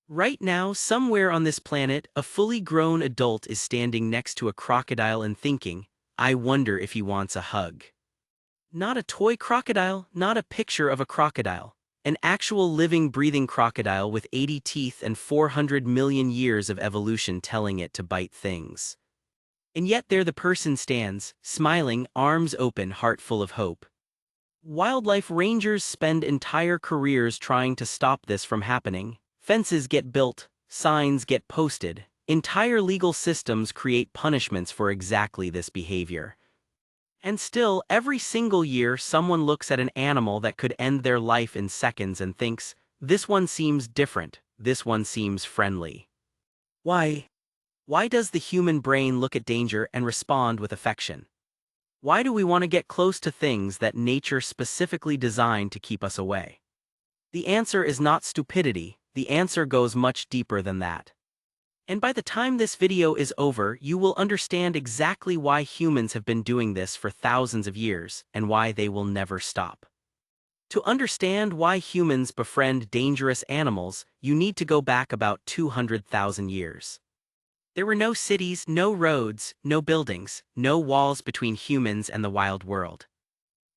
Right now, somewhere on this planet, a fully grown adult is standing next to a crocodile and thinking, I wonder if he wants a hug. Not a toy crocodile, not a picture of a crocodile. An actual living, breathing crocodile with 80 teeth and 400 million years of evolution telling it to bite things. And yet there the person stands, smiling, arms open, heart full of hope. Wildlife rangers spend entire careers trying to stop this from happening. Fences get built, signs get posted, entire legal systems create punishments for exactly this behavior. And still, every single year someone looks at an animal that could end their life in seconds and thinks, this one seems different, this one seems friendly. Why? Why does the human brain look at danger and respond with affection? Why do we want to get close to things that nature specifically designed to keep us away? The answer is not stupidity, the answer goes much deeper than that. And by the time this video is over, you will understand exactly why humans have been doing this for thousands of years, and why they will never stop. To understand why humans befriend dangerous animals, you need to go back about 200,000 years. There were no cities, no roads, no buildings, no walls between humans and the wild world.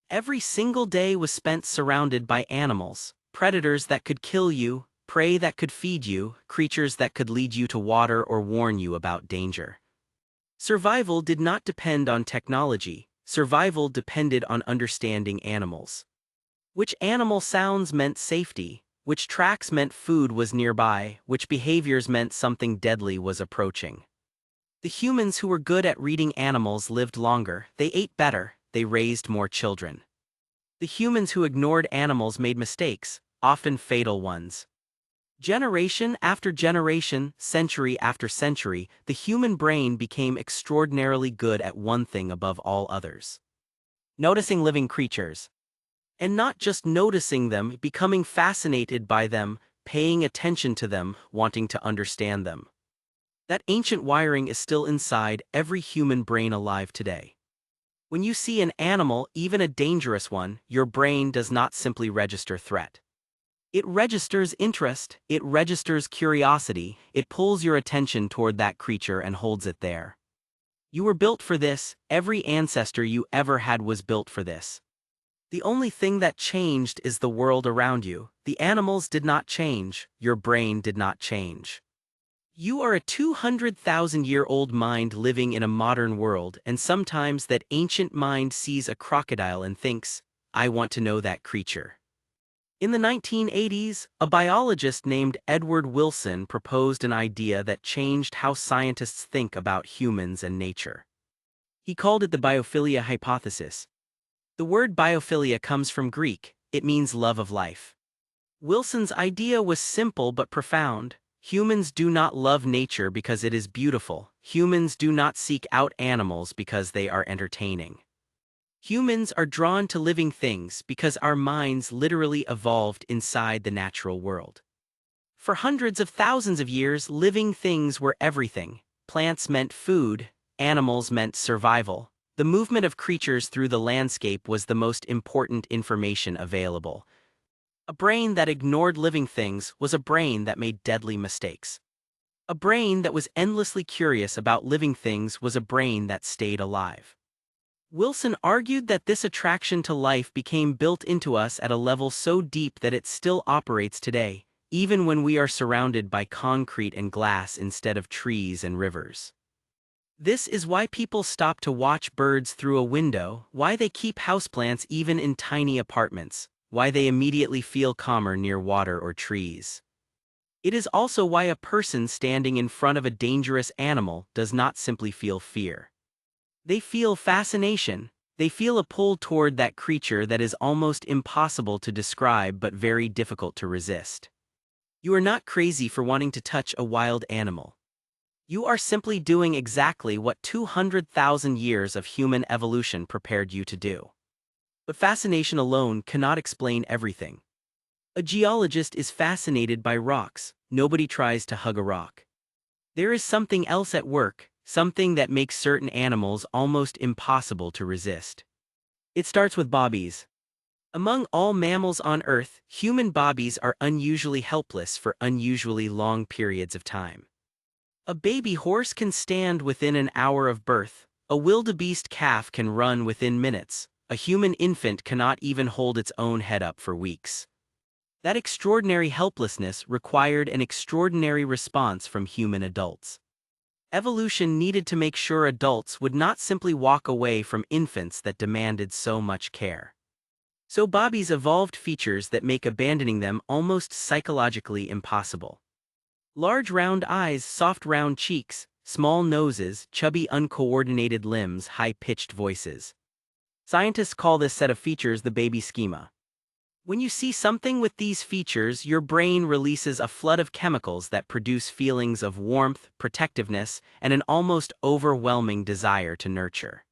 Every single day was spent surrounded by animals, predators that could kill you, prey that could feed you, creatures that could lead you to water or warn you about danger. Survival did not depend on technology, survival depended on understanding animals. Which animal sounds meant safety, which tracks meant food was nearby, which behaviors meant something deadly was approaching. The humans who were good at reading animals lived longer, they ate better, they raised more children. The humans who ignored animals made mistakes, often fatal ones. Generation after generation, century after century, the human brain became extraordinarily good at one thing above all others: noticing living creatures. And not just noticing them, becoming fascinated by them, paying attention to them, wanting to understand them. That ancient wiring is still inside every human brain alive today. When you see an animal, even a dangerous one, your brain does not simply register threat. It registers interest, it registers curiosity, it pulls your attention toward that creature and holds it there. You were built for this, every ancestor you ever had was built for this. The only thing that changed is the world around you. The animals did not change, your brain did not change. You are a 200,000-year-old mind living in a modern world, and sometimes that ancient mind sees a crocodile and thinks, I want to know that creature. In the 1980s, a biologist named Edward Wilson proposed an idea that changed how scientists think about humans and nature. He called it the Biophilia hypothesis. The word biophilia comes from Greek, it means love of life. Wilson's idea was simple but profound. Humans do not love nature because it is beautiful. Humans do not seek out animals because they are entertaining. Humans are drawn to living things because our minds literally evolved inside the natural world. For hundreds of thousands of years, living things were everything. Plants meant food, animals meant survival. The movement of creatures through the landscape was the most important information available. A brain that ignored living things was a brain that made deadly mistakes. A brain that was endlessly curious about living things was a brain that stayed alive. Wilson argued that this attraction to life became built into us at a level so deep that it still operates today, even when we are surrounded by concrete and glass instead of trees and rivers. This is why people stop to watch birds through a window, why they keep houseplants even in tiny apartments, why they immediately feel calmer near water or trees. It is also why a person standing in front of a dangerous animal does not simply feel fear. They feel fascination. They feel a pull toward that creature that is almost impossible to describe but very difficult to resist. You are not crazy for wanting to touch a wild animal. You are simply doing exactly what 200,000 years of human evolution prepared you to do. But fascination alone cannot explain everything. A geologist is fascinated by rocks. Nobody tries to hug a rock. There is something else at work, something that makes certain animals almost impossible to resist. It starts with bobbies. Among all mammals on Earth, human bobbies are unusually helpless for unusually long periods of time. A baby horse can stand within an hour of birth, a wildebeest calf can run within minutes, a human infant cannot even hold its own head up for weeks. That extraordinary helplessness required an extraordinary response from human adults. Evolution needed to make sure adults would not simply walk away from infants that demanded so much care. So bobbies evolved features that make abandoning them almost psychologically impossible. Large round eyes, soft round cheeks, small noses, chubby uncoordinated limbs, high-pitched voices. Scientists call this set of features the baby schema. When you see something with these features, your brain releases a flood of chemicals that produce feelings of warmth, protectiveness, and an almost overwhelming desire to nurture.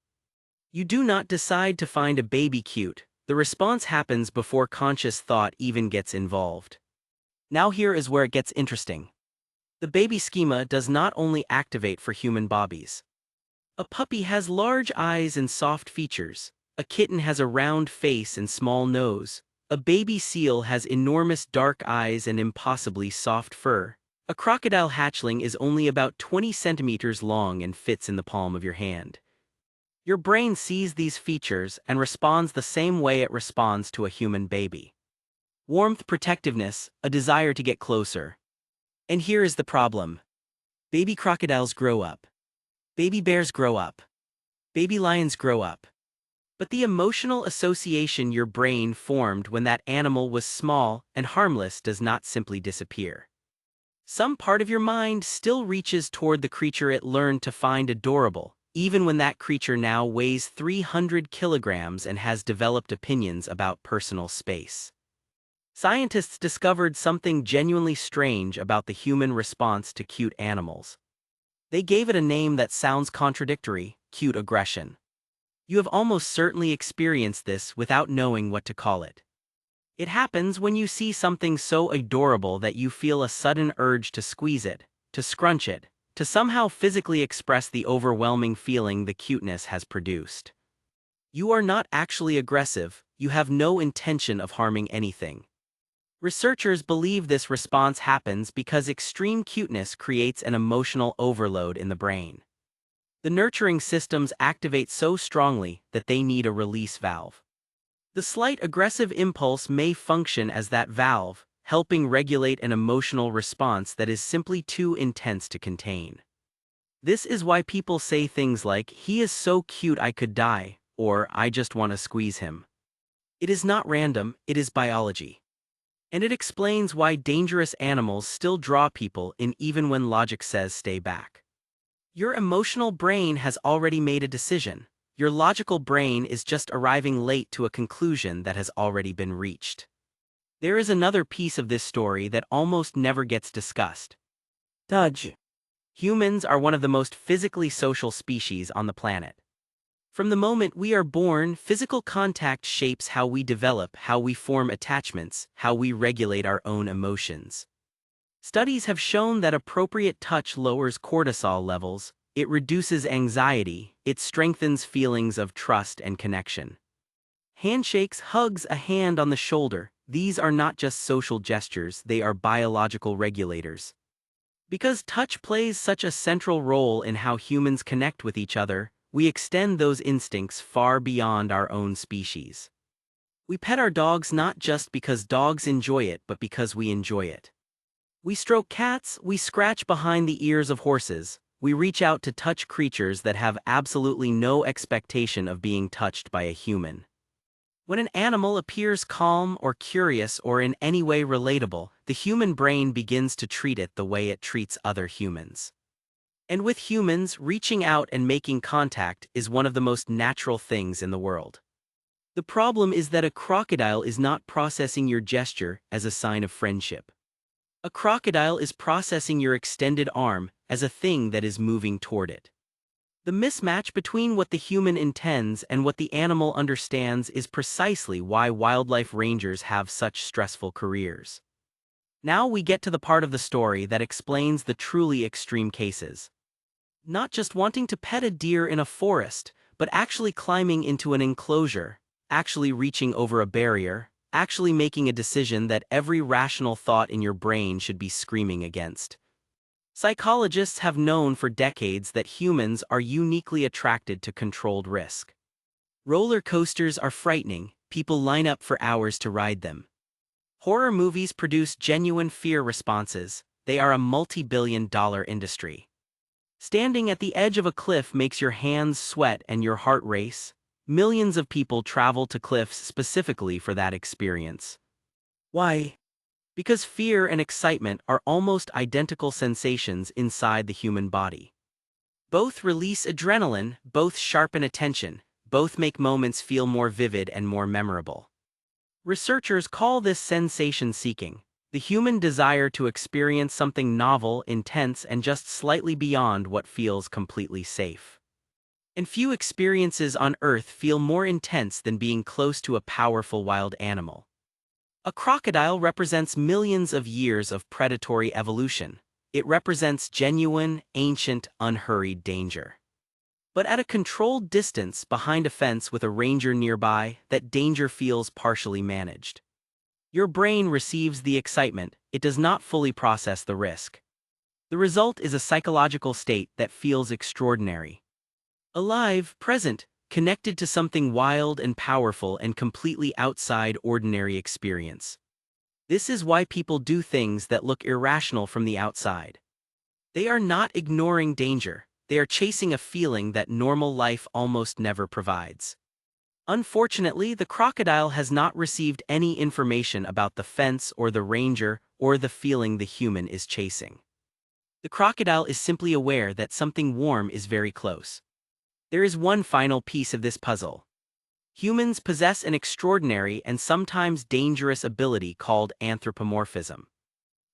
You do not decide to find a baby cute. The response happens before conscious thought even gets involved. Now here is where it gets interesting. The baby schema does not only activate for human bobbies. A puppy has large eyes and soft features. A kitten has a round face and small nose. A baby seal has enormous dark eyes and impossibly soft fur. A crocodile hatchling is only about 20 centimeters long and fits in the palm of your hand. Your brain sees these features and responds the same way it responds to a human baby. Warmth, protectiveness, a desire to get closer. And here is the problem. Baby crocodiles grow up. Baby bears grow up. Baby lions grow up. But the emotional association your brain formed when that animal was small and harmless does not simply disappear. Some part of your mind still reaches toward the creature it learned to find adorable, even when that creature now weighs 300 kilograms and has developed opinions about personal space. Scientists discovered something genuinely strange about the human response to cute animals. They gave it a name that sounds contradictory: cute aggression. You have almost certainly experienced this without knowing what to call it. It happens when you see something so adorable that you feel a sudden urge to squeeze it, to scrunch it, to somehow physically express the overwhelming feeling the cuteness has produced. You are not actually aggressive, you have no intention of harming anything. Researchers believe this response happens because extreme cuteness creates an emotional overload in the brain. The nurturing systems activate so strongly that they need a release valve. The slight aggressive impulse may function as that valve, helping regulate an emotional response that is simply too intense to contain. This is why people say things like, "He is so cute I could die," or "I just want to squeeze him." It is not random, it is biology. And it explains why dangerous animals still draw people in even when logic says stay back. Your emotional brain has already made a decision. Your logical brain is just arriving late to a conclusion that has already been reached. There is another piece of this story that almost never gets discussed. Dodge. Humans are one of the most physically social species on the planet. From the moment we are born, physical contact shapes how we develop, how we form attachments, how we regulate our own emotions. Studies have shown that appropriate touch lowers cortisol levels, it reduces anxiety, it strengthens feelings of trust and connection. Handshakes, hugs, a hand on the shoulder, these are not just social gestures, they are biological regulators. Because touch plays such a central role in how humans connect with each other, we extend those instincts far beyond our own species. We pet our dogs not just because dogs enjoy it, but because we enjoy it. We stroke cats, we scratch behind the ears of horses, we reach out to touch creatures that have absolutely no expectation of being touched by a human. When an animal appears calm or curious or in any way relatable, the human brain begins to treat it the way it treats other humans. And with humans, reaching out and making contact is one of the most natural things in the world. The problem is that a crocodile is not processing your gesture as a sign of friendship. A crocodile is processing your extended arm as a thing that is moving toward it. The mismatch between what the human intends and what the animal understands is precisely why wildlife rangers have such stressful careers. Now we get to the part of the story that explains the truly extreme cases. Not just wanting to pet a deer in a forest, but actually climbing into an enclosure, actually reaching over a barrier, actually making a decision that every rational thought in your brain should be screaming against. Psychologists have known for decades that humans are uniquely attracted to controlled risk. Roller coasters are frightening, people line up for hours to ride them. Horror movies produce genuine fear responses, they are a multi-billion-dollar industry. Standing at the edge of a cliff makes your hands sweat and your heart race. Millions of people travel to cliffs specifically for that experience. Why? Because fear and excitement are almost identical sensations inside the human body. Both release adrenaline, both sharpen attention, both make moments feel more vivid and more memorable. Researchers call this sensation seeking, the human desire to experience something novel, intense, and just slightly beyond what feels completely safe. And few experiences on Earth feel more intense than being close to a powerful wild animal. A crocodile represents millions of years of predatory evolution. It represents genuine, ancient, unhurried danger. But at a controlled distance behind a fence with a ranger nearby, that danger feels partially managed. Your brain receives the excitement, it does not fully process the risk. The result is a psychological state that feels extraordinary. Alive, present, connected to something wild and powerful and completely outside ordinary experience. This is why people do things that look irrational from the outside. They are not ignoring danger, they are chasing a feeling that normal life almost never provides. Unfortunately, the crocodile has not received any information about the fence or the ranger or the feeling the human is chasing. The crocodile is simply aware that something warm is very close. There is one final piece of this puzzle. Humans possess an extraordinary and sometimes dangerous ability called anthropomorphism.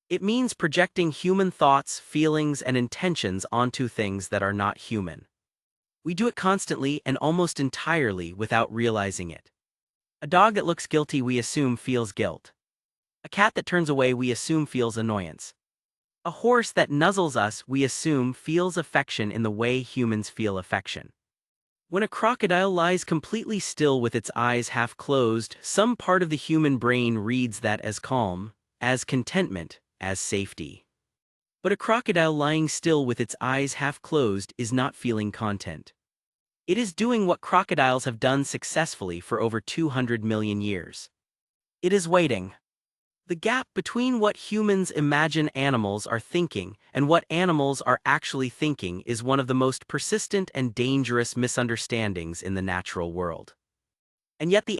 It means projecting human thoughts, feelings, and intentions onto things that are not human. We do it constantly and almost entirely without realizing it. A dog that looks guilty we assume feels guilt. A cat that turns away we assume feels annoyance. A horse that nuzzles us we assume feels affection in the way humans feel affection. When a crocodile lies completely still with its eyes half closed, some part of the human brain reads that as calm, as contentment, as safety. But a crocodile lying still with its eyes half closed is not feeling content. It is doing what crocodiles have done successfully for over 200 million years. It is waiting. The gap between what humans imagine animals are thinking and what animals are actually thinking is one of the most persistent and dangerous misunderstandings in the natural world. And yet the